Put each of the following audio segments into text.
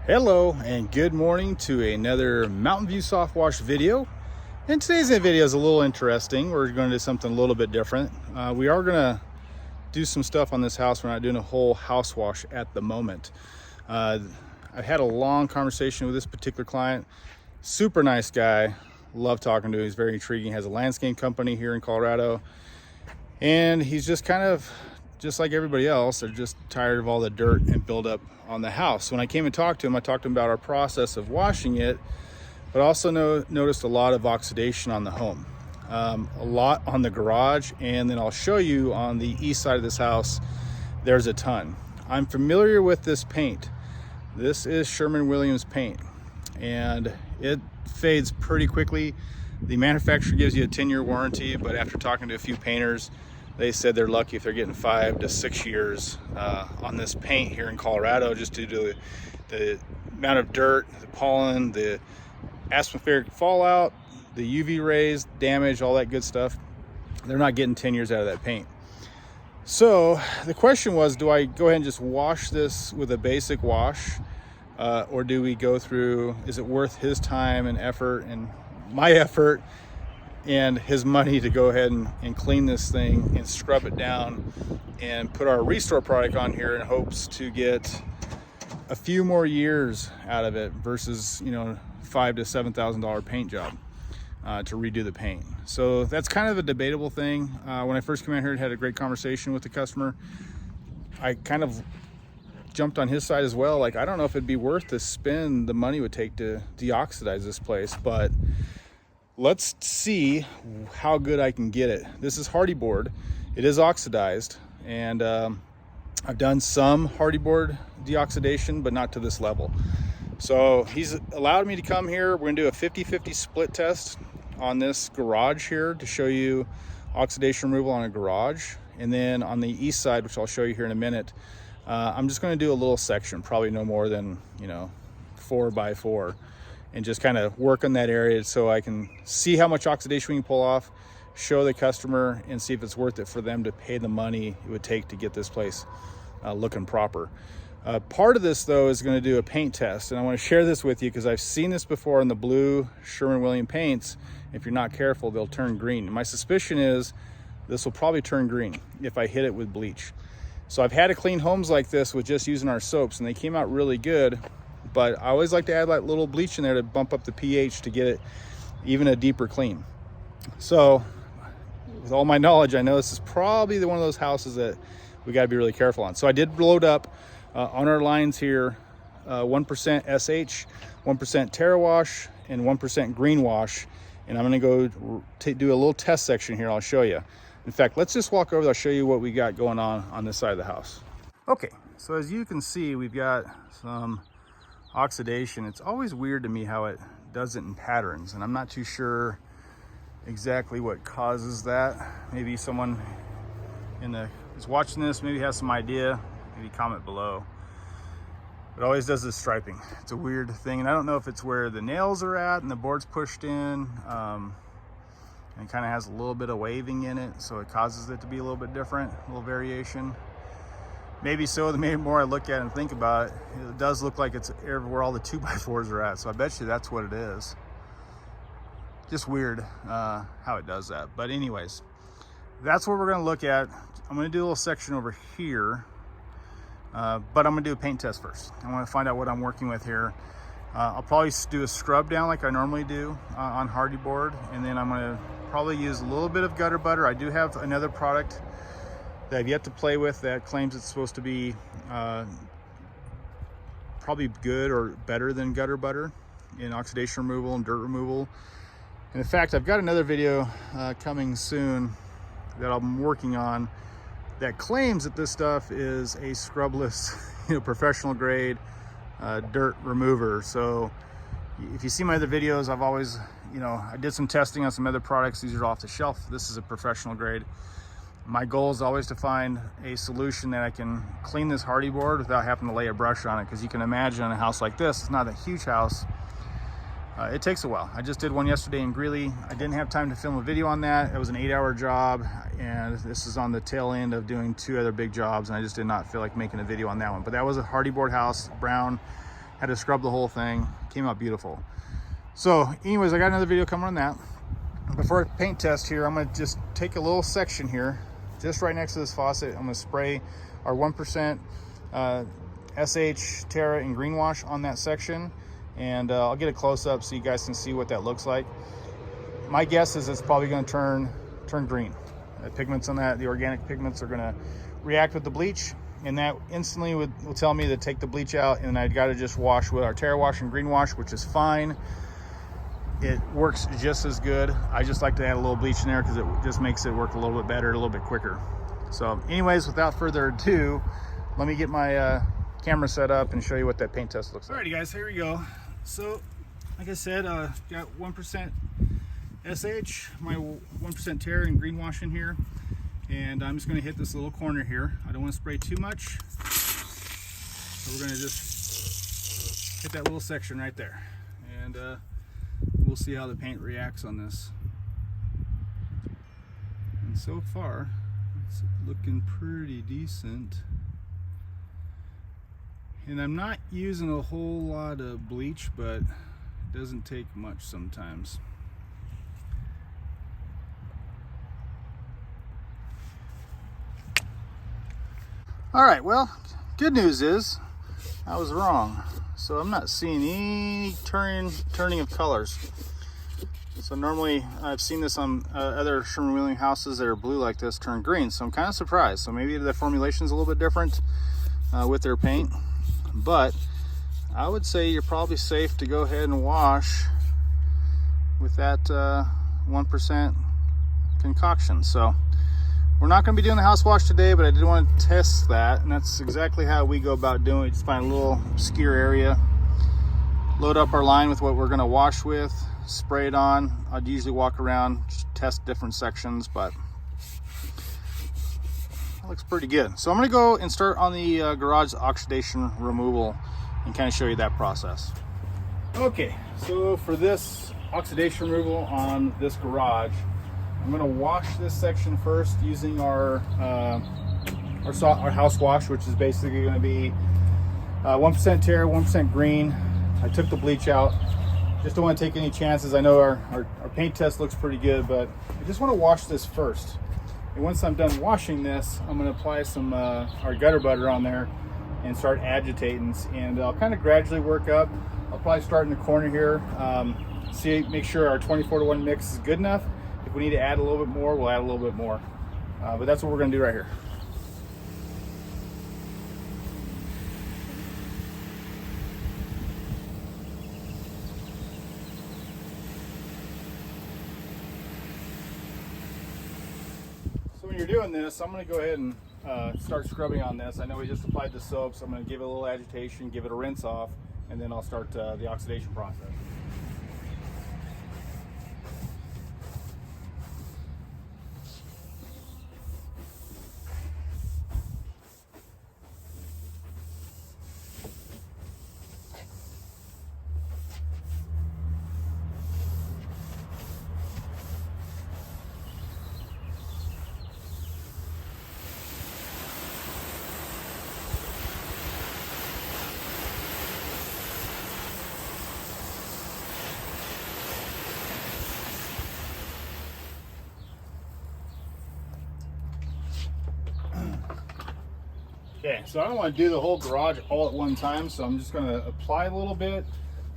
Hello and good morning to another Mountain View Soft Wash video. And today's video is a little interesting. We're going to do something a little bit different. We are going to do some stuff on this house. We're not doing a whole house wash at the moment. I've had a long conversation with this particular client. Super nice guy. Love talking to him. He's very intriguing. Has a landscape company here in Colorado. And he's just kind of just like everybody else. They're just tired of all the dirt and buildup on the house. When I came and talked to him, I talked to him about our process of washing it, but also noticed a lot of oxidation on the home, a lot on the garage, and then I'll show you on the east side of this house, there's a ton. I'm familiar with this paint. This is Sherwin-Williams paint, and it fades pretty quickly. The manufacturer gives you a 10-year warranty, but after talking to a few painters, they said they're lucky if they're getting 5 to 6 years on this paint here in Colorado, just due to the amount of dirt, the pollen, the atmospheric fallout, the UV rays, damage, all that good stuff. They're not getting 10 years out of that paint. So the question was, do I go ahead and just wash this with a basic wash, or do we go through, is it worth his time and effort and my effort and his money to go ahead and clean this thing and scrub it down and put our restore product on here in hopes to get a few more years out of it versus, you know, $5,000 to $7,000 paint job to redo the paint. So that's kind of a debatable thing. When I first came out here and had a great conversation with the customer, I kind of jumped on his side as well. Like, I don't know if it'd be worth to spend the money it would take to deoxidize this place, but let's see how good I can get it. This is Hardie board. It is oxidized, and I've done some Hardie board deoxidation, but not to this level. So he's allowed me to come here. We're gonna do a 50-50 split test on this garage here to show you oxidation removal on a garage. And then on the east side, which I'll show you here in a minute, I'm just gonna do a little section, probably no more than, 4 by 4. And just kind of work on that area so I can see how much oxidation we can pull off, show the customer, and see if it's worth it for them to pay the money it would take to get this place looking proper. Part of this, though, is going to do a paint test, and I want to share this with you because I've seen this before in the blue Sherwin-Williams paints. If you're not careful, they'll turn green. And my suspicion is this will probably turn green if I hit it with bleach. So I've had to clean homes like this with just using our soaps, and they came out really good. But I always like to add that little bleach in there to bump up the pH to get it even a deeper clean. So with all my knowledge, I know this is probably one of those houses that we got to be really careful on. So I did load up on our lines here 1% SH, 1% Terra Wash, and 1% Green Wash. And I'm going to go do a little test section here. I'll show you. In fact, let's just walk over. I'll show you what we got going on this side of the house. Okay, so as you can see, we've got some oxidation. It's always weird to me how it does it in patterns, and I'm not too sure exactly what causes that. Maybe someone is watching this, maybe has some idea, maybe comment below. It always does this striping. It's a weird thing, and I don't know if it's where the nails are at and the board's pushed in, and it kind of has a little bit of waving in it, so it causes it to be a little bit different, a little variation. Maybe so, the more I look at it and think about it, it does look like it's where all the 2x4s are at. So I bet you that's what it is. Just weird how it does that. But anyways, that's what we're gonna look at. I'm gonna do a little section over here, but I'm gonna do a paint test first. I wanna find out what I'm working with here. I'll probably do a scrub down like I normally do on Hardie board. And then I'm gonna probably use a little bit of gutter butter. I do have another product that I've yet to play with that claims it's supposed to be probably good or better than gutter butter in oxidation removal and dirt removal. And in fact, I've got another video coming soon that I'm working on that claims that this stuff is a scrubless, professional grade dirt remover. So if you see my other videos, I've always, I did some testing on some other products. These are off the shelf. This is a professional grade. My goal is always to find a solution that I can clean this Hardie board without having to lay a brush on it, because you can imagine a house like this, it's not a huge house. It takes a while. I just did one yesterday in Greeley. I didn't have time to film a video on that. It was an 8-hour job, and this is on the tail end of doing 2 other big jobs, and I just did not feel like making a video on that one. But that was a Hardie board house, brown. Had to scrub the whole thing. Came out beautiful. So anyways, I got another video coming on that. Before I paint test here, I'm gonna just take a little section here, just right next to this faucet. I'm gonna spray our 1% SH, Terra, and green wash on that section. And I'll get a close-up so you guys can see what that looks like. My guess is it's probably gonna turn green. The pigments on that, the organic pigments, are gonna react with the bleach, and that instantly will tell me to take the bleach out, and I gotta just wash with our Terra wash and green wash, which is fine. It works just as good. I just like to add a little bleach in there because it just makes it work a little bit better, a little bit quicker. So anyways, without further ado, let me get my camera set up and show you what that paint test looks like. Alrighty guys, here we go. So like I said, got 1% SH, my 1% Terra and green wash in here. And I'm just gonna hit this little corner here. I don't wanna spray too much. So we're gonna just hit that little section right there. And we'll see how the paint reacts on this. And so far, it's looking pretty decent. And I'm not using a whole lot of bleach, but it doesn't take much sometimes. All right, well, good news is I was wrong. So I'm not seeing any turning of colors. So normally I've seen this on other Sherman Wheeling houses that are blue like this turn green. So I'm kind of surprised. So maybe the formulation is a little bit different with their paint. But I would say you're probably safe to go ahead and wash with that 1% concoction. So we're not going to be doing the house wash today, but I did want to test that, and that's exactly how we go about doing it. Just find a little obscure area, load up our line with what we're going to wash with, spray it on. I'd usually walk around, just test different sections, but that looks pretty good. So I'm going to go and start on the garage oxidation removal and kind of show you that process. Okay, so for this oxidation removal on this garage, I'm going to wash this section first using our house wash, which is basically going to be 1% Terra, 1% green. I took the bleach out. Just don't want to take any chances. I know our paint test looks pretty good, but I just want to wash this first. And once I'm done washing this, I'm going to apply some our gutter butter on there and start agitating. And I'll kind of gradually work up. I'll probably start in the corner here. Make sure our 24-to-1 mix is good enough. If we need to add a little bit more, we'll add a little bit more. But that's what we're going to do right here. So when you're doing this, I'm going to go ahead and start scrubbing on this. I know we just applied the soap, so I'm going to give it a little agitation, give it a rinse off, and then I'll start the oxidation process. Okay, so I don't want to do the whole garage all at one time, so I'm just going to apply a little bit,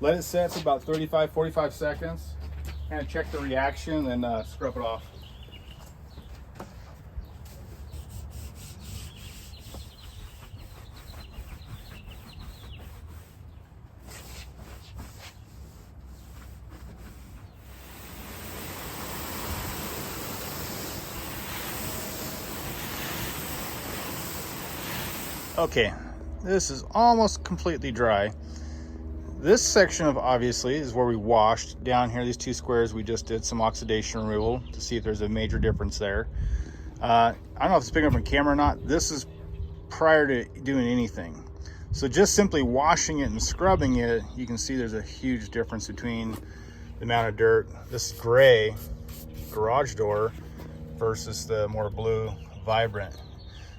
let it set for about 35-45 seconds, kind of check the reaction, and then scrub it off. Okay, this is almost completely dry. This section of obviously is where we washed. Down here, these two squares, we just did some oxidation removal to see if there's a major difference there. I don't know if it's picking up on camera or not. This is prior to doing anything. So just simply washing it and scrubbing it, you can see there's a huge difference between the amount of dirt. This gray garage door versus the more blue, vibrant.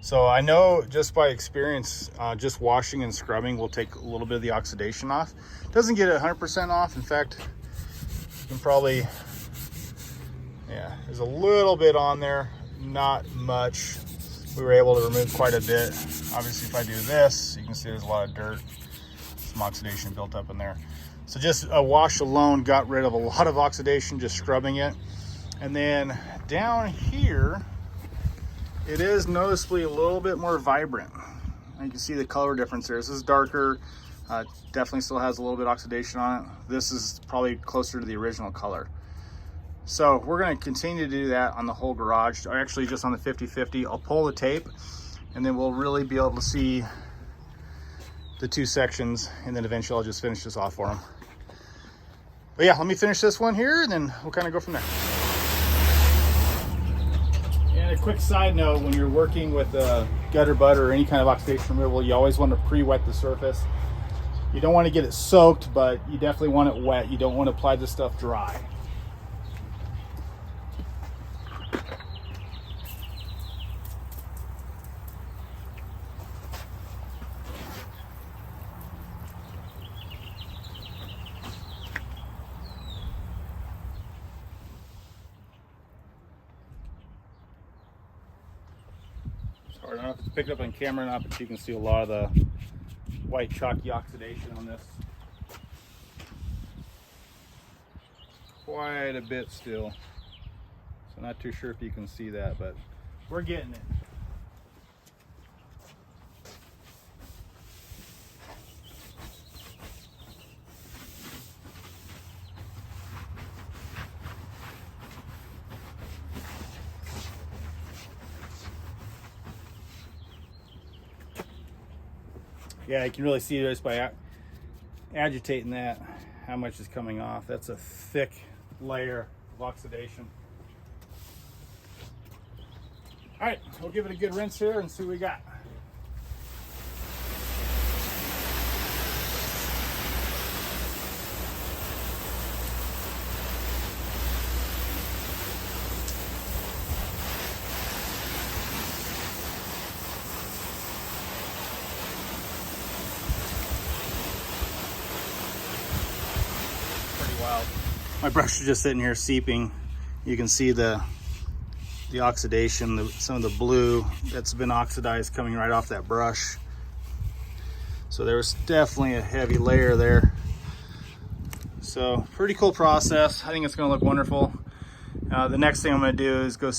So I know just by experience, just washing and scrubbing will take a little bit of the oxidation off. Doesn't get it 100% off. In fact, you can probably, yeah, there's a little bit on there, not much. We were able to remove quite a bit. Obviously, if I do this, you can see there's a lot of dirt, some oxidation built up in there. So just a wash alone got rid of a lot of oxidation, just scrubbing it. And then down here, it is noticeably a little bit more vibrant. You can see the color difference there. This is darker, definitely still has a little bit of oxidation on it. This is probably closer to the original color. So we're gonna continue to do that on the whole garage, or actually just on the 50/50. I'll pull the tape and then we'll really be able to see the two sections, and then eventually I'll just finish this off for them. But yeah, let me finish this one here and then we'll kind of go from there. And a quick side note, when you're working with gutter butter or any kind of oxidation removal, you always want to pre-wet the surface. You don't want to get it soaked, but you definitely want it wet. You don't want to apply this stuff dry. I don't know if it's picked up on camera or not, but you can see a lot of the white chalky oxidation on this. Quite a bit still. So not too sure if you can see that, but we're getting it. Yeah, you can really see just by agitating that how much is coming off. That's a thick layer of oxidation. All right, we'll give it a good rinse here and see what we got. Wild. My brush is just sitting here seeping. You can see the oxidation, some of the blue that's been oxidized coming right off that brush. So there was definitely a heavy layer there. So pretty cool process. I think it's going to look wonderful. The next thing I'm going to do is go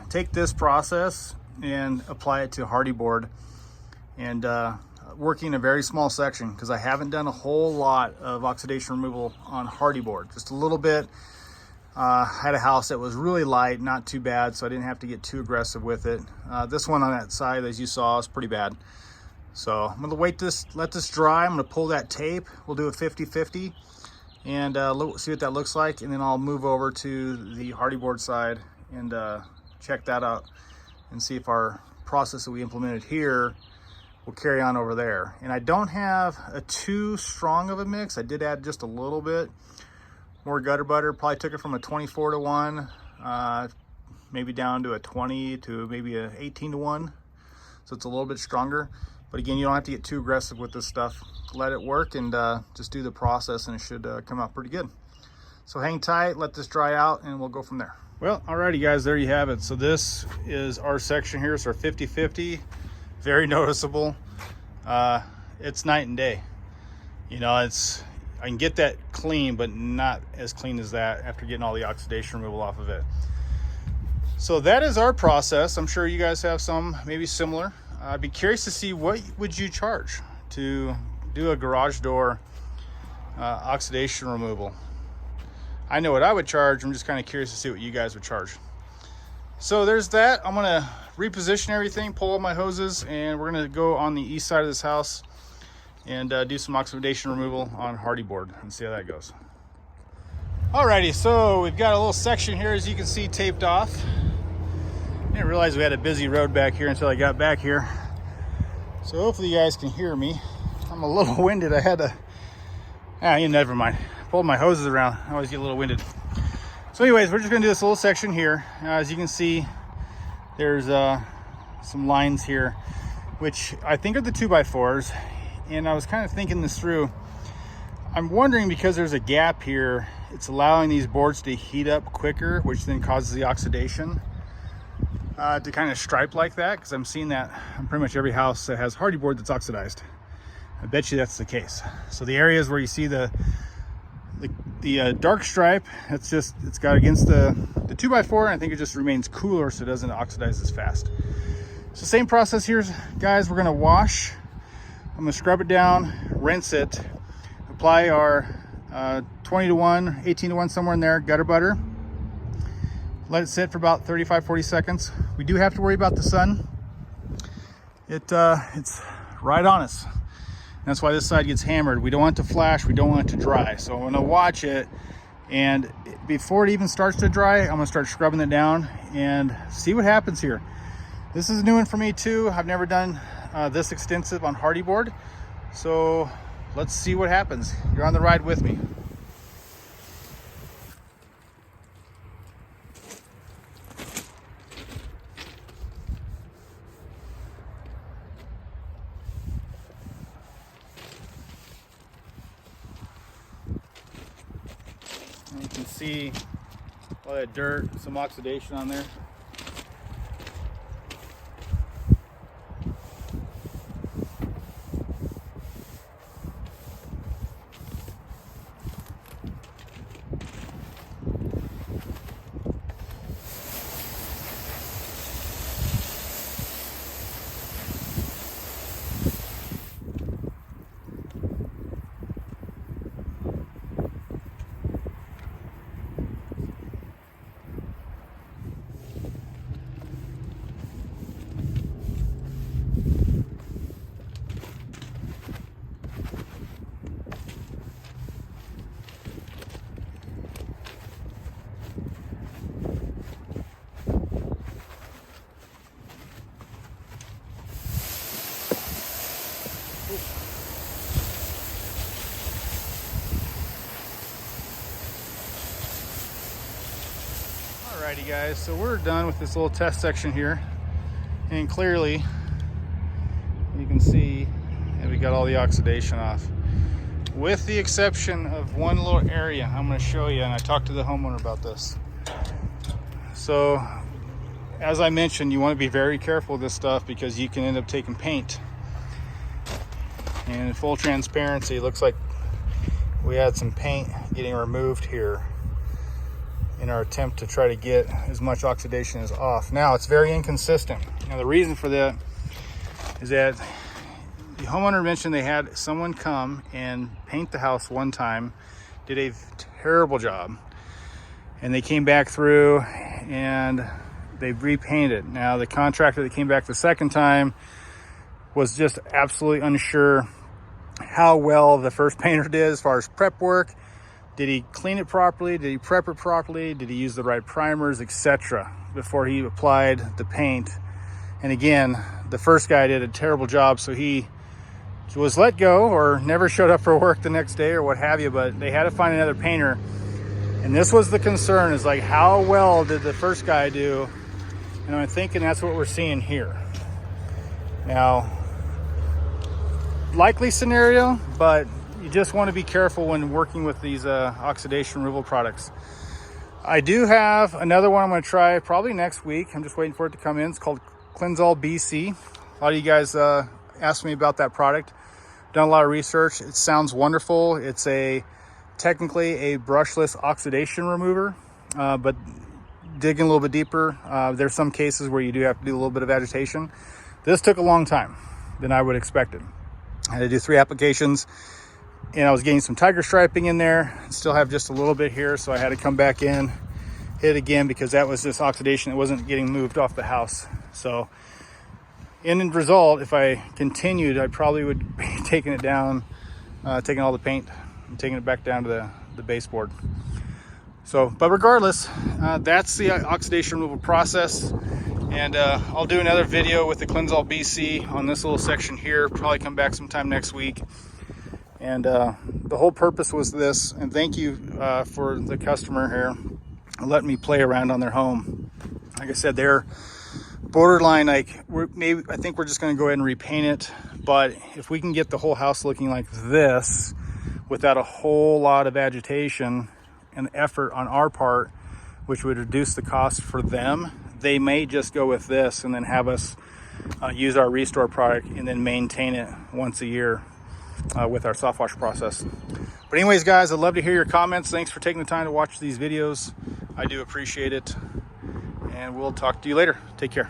take this process and apply it to Hardie board, and working a very small section because I haven't done a whole lot of oxidation removal on Hardie board, just a little bit. Had a house that was really light, not too bad, so I didn't have to get too aggressive with it. This one on that side, as you saw, is pretty bad. So I'm gonna let this dry. I'm gonna pull that tape. We'll do a 50/50 and see what that looks like, and then I'll move over to the Hardie board side and check that out and see if our process that we implemented here will carry on over there. And I don't have a too strong of a mix. I did add just a little bit more gutter butter. Probably took it from a 24-to-1, maybe down to a 20 to maybe a 18-to-1. So it's a little bit stronger. But again, you don't have to get too aggressive with this stuff. Let it work and just do the process and it should come out pretty good. So hang tight, let this dry out, and we'll go from there. Well, alrighty guys, there you have it. So this is our section here. It's our 50/50. Very noticeable. It's night and day. You know, I can get that clean, but not as clean as that after getting all the oxidation removal off of it. So that is our process. I'm sure you guys have some maybe similar. I'd be curious to see, what would you charge to do a garage door oxidation removal? I know what I would charge. I'm just kind of curious to see what you guys would charge. So there's that. I'm gonna reposition everything, pull all my hoses, and we're gonna go on the east side of this house and do some oxidation removal on Hardie board and see how that goes. Alrighty, so we've got a little section here, as you can see, taped off. I didn't realize we had a busy road back here until I got back here. So hopefully you guys can hear me. I'm a little winded. I had to, never mind. Pulled my hoses around. I always get a little winded. So anyways, we're just gonna do this little section here. As you can see, there's some lines here, which I think are the 2x4s. And I was kind of thinking this through. I'm wondering, because there's a gap here, it's allowing these boards to heat up quicker, which then causes the oxidation to kind of stripe like that, because I'm seeing that on pretty much every house that has Hardie board that's oxidized. I bet you that's the case. So the areas where you see the dark stripe, it's got against the 2x4, and I think it just remains cooler so it doesn't oxidize as fast. So same process here, guys. We're gonna wash. I'm gonna scrub it down, rinse it, apply our 20 to 1, 18 to 1, somewhere in there, gutter butter. Let it sit for about 35-40 seconds. We do have to worry about the sun. It's right on us. That's why this side gets hammered. We don't want it to flash, we don't want it to dry. So I'm gonna watch it, and before it even starts to dry, I'm gonna start scrubbing it down and see what happens here. This is a new one for me too. I've never done this extensive on Hardie board. So let's see what happens. You're on the ride with me. And you can see all that dirt, some oxidation on there. Alrighty guys, so we're done with this little test section here, and clearly you can see that we got all the oxidation off, with the exception of one little area I'm going to show you, and I talked to the homeowner about this. So as I mentioned, you want to be very careful with this stuff because you can end up taking paint. And in full transparency, it looks like we had some paint getting removed here in our attempt to try to get as much oxidation as off. Now, it's very inconsistent. Now, the reason for that is that the homeowner mentioned they had someone come and paint the house one time, did a terrible job, and they came back through and they repainted. Now, the contractor that came back the second time was just absolutely unsure how well the first painter did as far as prep work. Did he clean it properly? Did he prep it properly? Did he use the right primers, etc., before he applied the paint? And again, the first guy did a terrible job, so he was let go or never showed up for work the next day or what have you, but they had to find another painter. And this was the concern, is like, how well did the first guy do? And I'm thinking that's what we're seeing here. Now, likely scenario, but you just want to be careful when working with these oxidation removal products. I do have another one I'm going to try probably next week. I'm just waiting for it to come in. It's called Cleansol BC. A lot of you guys asked me about that product. Done a lot of research. It sounds wonderful. It's technically a brushless oxidation remover, but digging a little bit deeper, there's some cases where you do have to do a little bit of agitation. This took a long time than I would expect it. I had to do 3 applications, and I was getting some tiger striping in there. Still have just a little bit here, so I had to come back in, hit it again, because that was just oxidation that wasn't getting moved off the house. So in the result, if I continued, I probably would be taking it down, taking all the paint and taking it back down to the baseboard. So, but regardless, that's the oxidation removal process. And I'll do another video with the Cleansol BC on this little section here, probably come back sometime next week. And the whole purpose was this, and thank you for the customer here letting me play around on their home. Like I said, they're borderline, like I think we're just going to go ahead and repaint it. But if we can get the whole house looking like this without a whole lot of agitation and effort on our part, which would reduce the cost for them, they may just go with this and then have us use our restore product and then maintain it once a year with our soft wash process. But anyways, guys, I'd love to hear your comments. Thanks for taking the time to watch these videos. I do appreciate it. And we'll talk to you later. Take care.